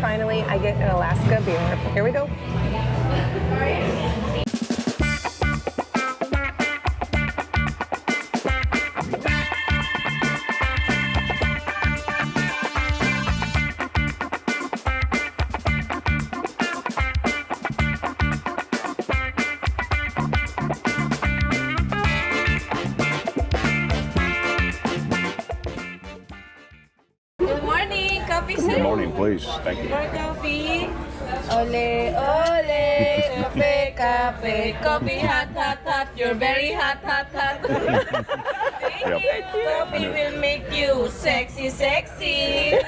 finally, I get an Alaska beer. Here we go. Good morning, please. Thank you. More coffee. Ole, ole, cafe, cafe, coffee, hot, hot, hot. You're very hot, hot, hot. Thank you. Coffee will make you sexy, sexy.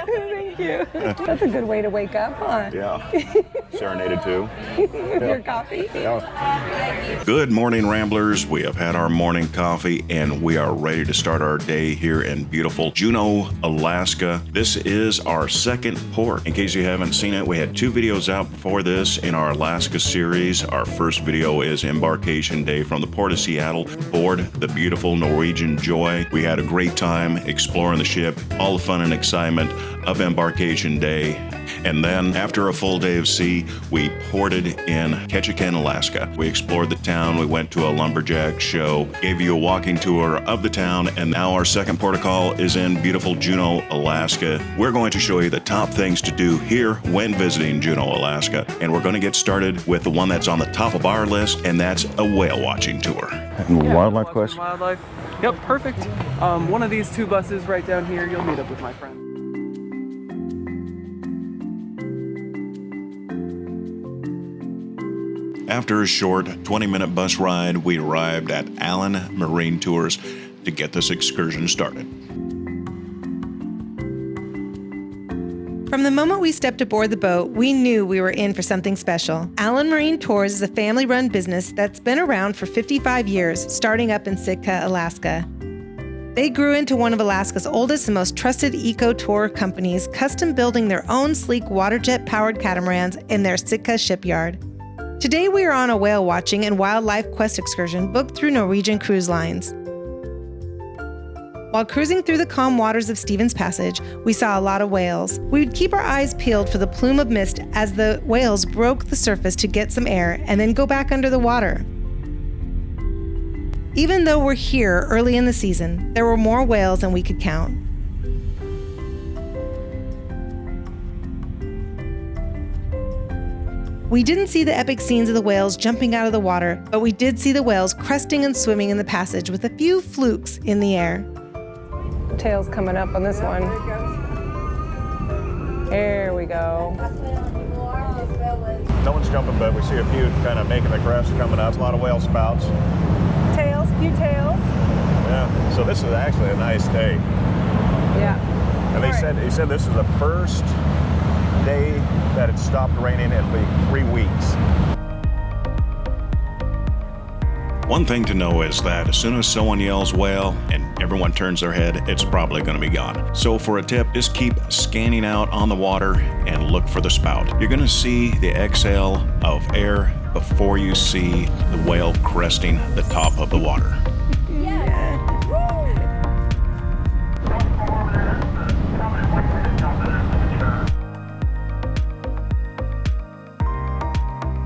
Thank you. That's a good way to wake up, huh? Yeah. Serenaded too. With your coffee. Yeah. Good morning, Ramblers. We have had our morning coffee and we are ready to start our day here in beautiful Juneau, Alaska. This is our second port. In case you haven't seen it, we had 2 videos out before this in our Alaska series. Our first video is Embarkation Day from the Port of Seattle aboard the beautiful Norwegian Joy. We had a great time exploring the ship, all the fun and excitement of Embarkation Day. And then after a full day of sea, we ported in Ketchikan, Alaska. We explored the town, we went to a lumberjack show, gave you a walking tour of the town, and now our second port of call is in beautiful Juneau, Alaska. We're going to show you the top things to do here when visiting Juneau, Alaska. And we're going to get started with the one that's on the top of our list, and that's a whale watching tour. Wildlife question? Wildlife. Yep, perfect. One of these 2 buses right down here, you'll meet up with my friend. After a short 20-minute bus ride, we arrived at Allen Marine Tours to get this excursion started. From the moment we stepped aboard the boat, we knew we were in for something special. Allen Marine Tours is a family-run business that's been around for 55 years, starting up in Sitka, Alaska. They grew into one of Alaska's oldest and most trusted eco-tour companies, custom building their own sleek water-jet-powered catamarans in their Sitka shipyard. Today we are on a whale watching and wildlife quest excursion booked through Norwegian Cruise Lines. While cruising through the calm waters of Stevens Passage, we saw a lot of whales. We would keep our eyes peeled for the plume of mist as the whales broke the surface to get some air and then go back under the water. Even though we're here early in the season, there were more whales than we could count. We didn't see the epic scenes of the whales jumping out of the water, but we did see the whales cresting and swimming in the passage with a few flukes in the air. Tails coming up on this one. There we go. No one's jumping, but we see a few kind of making the crest coming up. A lot of whale spouts. Tails, few tails. Yeah, so this is actually a nice day. Yeah. And he said this is the first day that it stopped raining in like 3 weeks. One thing to know is that as soon as someone yells whale and everyone turns their head, it's probably going to be gone. So for a tip, just keep scanning out on the water and look for the spout. You're going to see the exhale of air before you see the whale cresting the top of the water.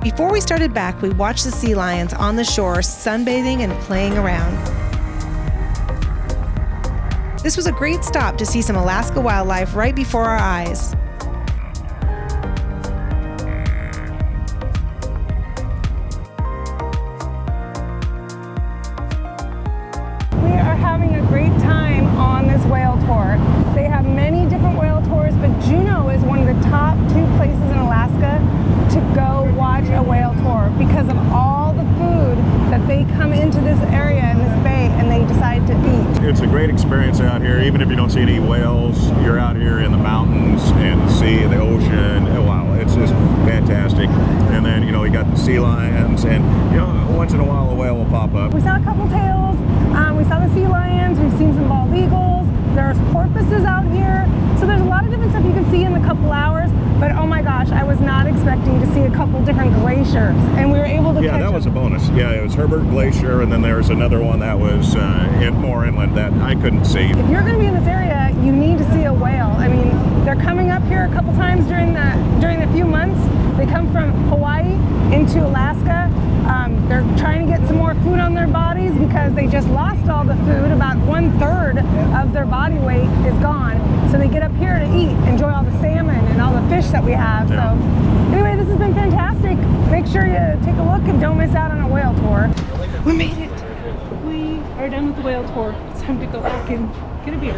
Before we started back, we watched the sea lions on the shore sunbathing and playing around. This was a great stop to see some Alaska wildlife right before our eyes. We are having a great time on this whale tour. They have many different whale tours, but Juneau is one of the top 2 places in Alaska to go watch a whale tour because of all the food that they come into this area in this bay and they decide to eat. It's a great experience out here. Even if you don't see any whales, you're out here in the mountains and the sea, the ocean. Wow, it's just fantastic. And then, you know, we got the sea lions and, you know, once in a while a whale will pop up. We saw a couple tails, we saw the sea lions, we've seen some bald eagles, there's porpoises out here. So there's a lot of different stuff you can see in a couple hours, but oh my gosh, I was not expecting to see a couple different glaciers, and we were able to catch that was a bonus. Yeah, it was Herbert Glacier, and then there's another one that was more inland that I couldn't see. If you're going to be in this area, you need to see a whale. I mean, a couple times during the few months. They come from Hawaii into Alaska. They're trying to get some more food on their bodies because they just lost all the food. About 1/3 of their body weight is gone. So they get up here to eat, enjoy all the salmon and all the fish that we have. Yeah. So anyway, this has been fantastic. Make sure you take a look and don't miss out on a whale tour. We made it. We are done with the whale tour. It's time to go back and get a beer.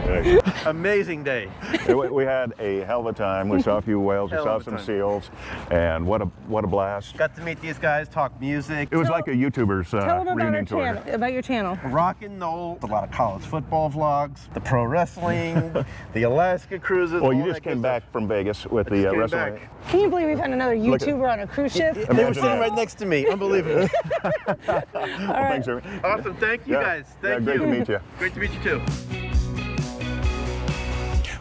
Right. Amazing day. We had a hell of a time. We saw a few whales, we saw some seals, and what a blast. Got to meet these guys, talk music. It was like a YouTuber's Tell them about reunion tour. about your channel. Rock and roll, a lot of college football vlogs, the pro wrestling, the Alaska cruises. Well, you all just that good came stuff. back from Vegas with the Came wrestling. back. Can you believe we've had another YouTuber on a cruise ship? They were Imagine sitting that. right next to me. Unbelievable. Thanks, Jeremy. Awesome. Thank you Yeah. guys. Thank Great you. to meet you. Great to meet you too.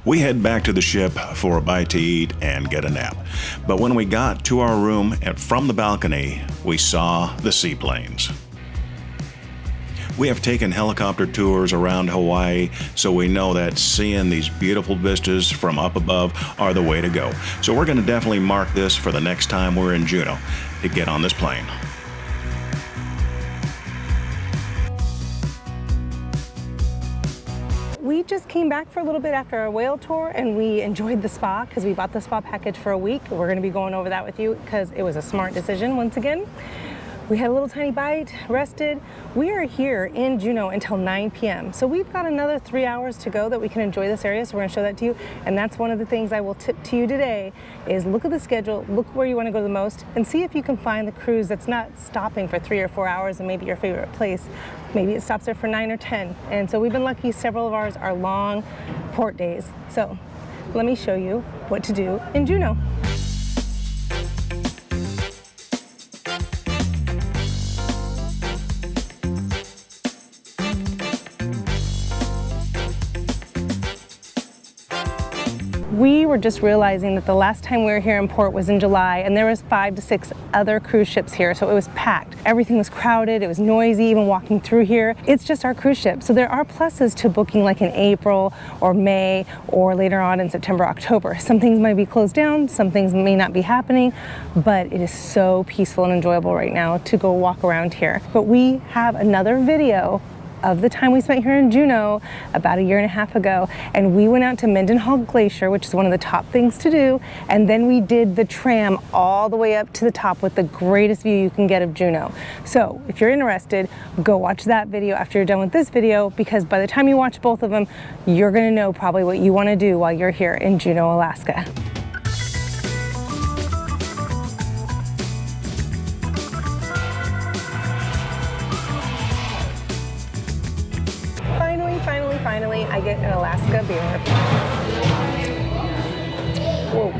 We head back to the ship for a bite to eat and get a nap. But when we got to our room and from the balcony, we saw the seaplanes. We have taken helicopter tours around Hawaii, so we know that seeing these beautiful vistas from up above are the way to go. So we're going to definitely mark this for the next time we're in Juneau to get on this plane. We just came back for a little bit after our whale tour and we enjoyed the spa because we bought the spa package for a week. We're going to be going over that with you because it was a smart decision once again. We had a little tiny bite, rested. We are here in Juneau until 9 p.m. So we've got another 3 hours to go that we can enjoy this area. So we're going to show that to you. And that's one of the things I will tip to you today is look at the schedule, look where you want to go the most, and see if you can find the cruise that's not stopping for 3 or 4 hours and maybe your favorite place. Maybe it stops there for 9 or 10. And so we've been lucky. Several of ours are long port days. So let me show you what to do in Juneau. We were just realizing that the last time we were here in port was in July and there was 5 to 6 other cruise ships here, so it was packed. Everything was crowded, it was noisy even walking through here. It's just our cruise ship. So there are pluses to booking like in April or May or later on in September, October. Some things might be closed down, some things may not be happening, but it is so peaceful and enjoyable right now to go walk around here. But we have another video of the time we spent here in Juneau about 1.5 years ago, and we went out to Mendenhall Glacier, which is one of the top things to do, and then we did the tram all the way up to the top with the greatest view you can get of Juneau. So if you're interested, go watch that video after you're done with this video, because by the time you watch both of them, you're gonna know probably what you wanna do while you're here in Juneau, Alaska. Finally, I get an Alaska beer. Whoa,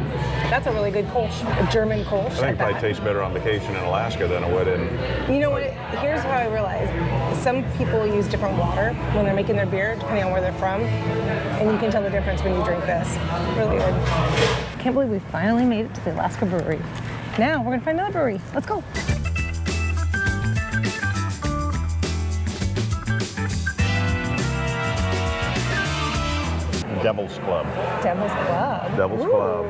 that's a really good Kolsch, a German Kolsch. I think it probably tastes better on vacation in Alaska than it would in... You know what, here's how I realized. Some people use different water when they're making their beer, depending on where they're from. And you can tell the difference when you drink this. Really good. Can't believe we finally made it to the Alaska brewery. Now we're gonna find another brewery. Let's go. Devil's Club. Devil's Club. Devil's Ooh. Club.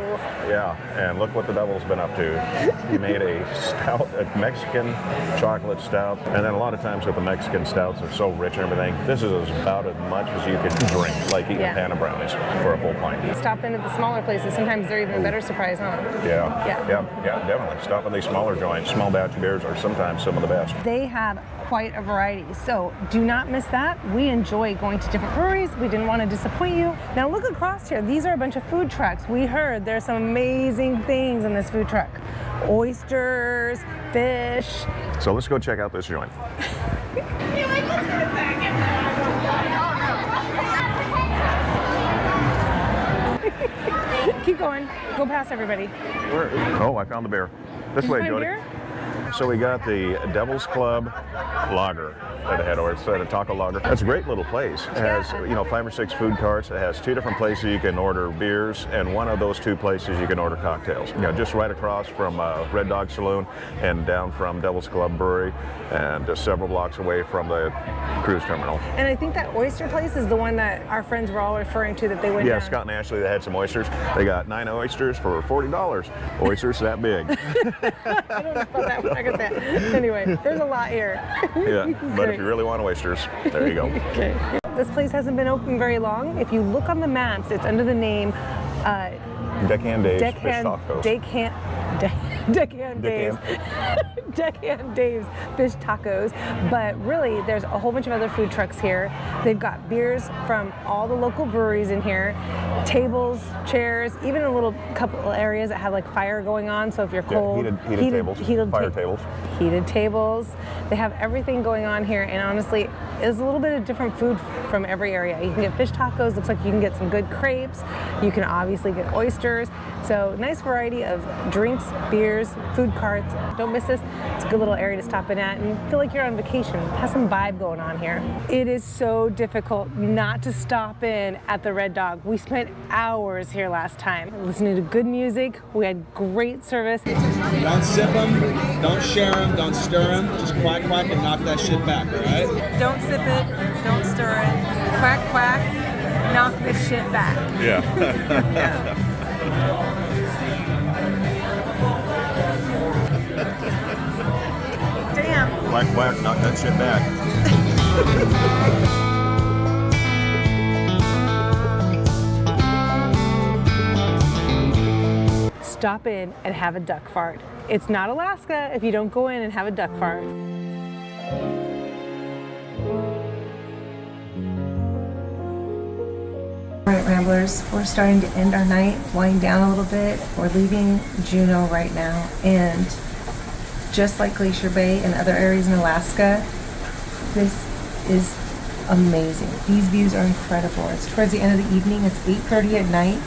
Yeah, and look what the devil's been up to. He made a stout, a Mexican chocolate stout, and then a lot of times with the Mexican stouts are so rich and everything, this is about as much as you could drink, like eating a pan of brownies for a full pint. Stop in at the smaller places. Sometimes they're even a better surprise, huh? Yeah, definitely. Stop at these smaller joints. Small batch beers are sometimes some of the best. They have quite a variety, so do not miss that. We enjoy going to different breweries. We didn't want to disappoint you. Now look across here. These are a bunch of food trucks. We heard there's some amazing things in this food truck. Oysters, fish. So let's go check out this joint. Keep going. Go past everybody. Oh, I found the beer. This way, Find Jody. beer? So we got the Devil's Club Lager, that I had over. It's at a taco lager. It's a great little place. It has, 5 or 6 food carts. It has 2 different places you can order beers, and one of those 2 places you can order cocktails. Just right across from Red Dog Saloon and down from Devil's Club Brewery, and just several blocks away from the cruise terminal. And I think that oyster place is the one that our friends were all referring to, that they went Yeah, down. Scott and Ashley, they had some oysters. They got 9 oysters for $40. Oysters that big. I don't know about that one. I got that. Anyway, there's a lot here. Yeah, but if you really want oysters, there you go. Okay. This place hasn't been open very long. If you look on the maps, it's under the name Deckhand Dave's Fish Deckhand Tacos. Deckhand Dave's Deckhand Dave's Fish Tacos. But really, there's a whole bunch of other food trucks here. They've got beers from all the local breweries in here, tables, chairs, even a little couple areas that have like fire going on. So if you're cold, heated tables, fire tables. Heated tables. They have everything going on here, and honestly, it's a little bit of different food from every area. You can get fish tacos. Looks like you can get some good crepes. You can obviously get oysters. So nice variety of drinks, beers, food carts. Don't miss this. It's a good little area to stop in at and feel like you're on vacation. Has some vibe going on here. It is so difficult not to stop in at the Red Dog. We spent hours here last time listening to good music. We had great service. Don't sip them, don't share them, don't stir them. Just quack, quack, and knock that shit back, all right? Don't sip it, don't stir it. Quack, quack, knock this shit back. Yeah. Damn. Quack, quack, knock that shit back. Stop in and have a duck fart. It's not Alaska if you don't go in and have a duck fart. All right, Ramblers, we're starting to end our night, wind down a little bit. We're leaving Juneau right now, and just like Glacier Bay and other areas in Alaska, this is amazing. These views are incredible. It's towards the end of the evening. It's 8:30 at night,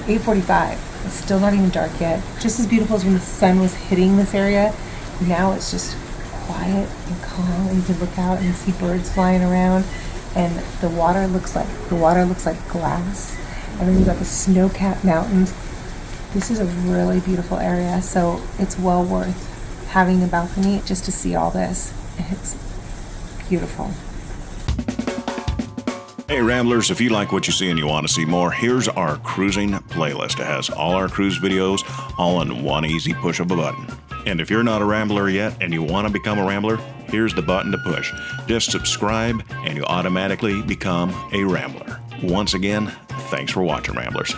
8:45. It's still not even dark yet. Just as beautiful as when the sun was hitting this area. Now it's just quiet and calm, and you can look out and see birds flying around, and the water looks like glass. And then you've got the snow-capped mountains. This is a really beautiful area, so it's well worth having a balcony just to see all this. It's beautiful. Hey Ramblers, if you like what you see and you want to see more, here's our cruising playlist. It has all our cruise videos all in one easy push of a button. And if you're not a Rambler yet and you want to become a Rambler, here's the button to push. Just subscribe and you automatically become a Rambler. Once again, thanks for watching, Ramblers.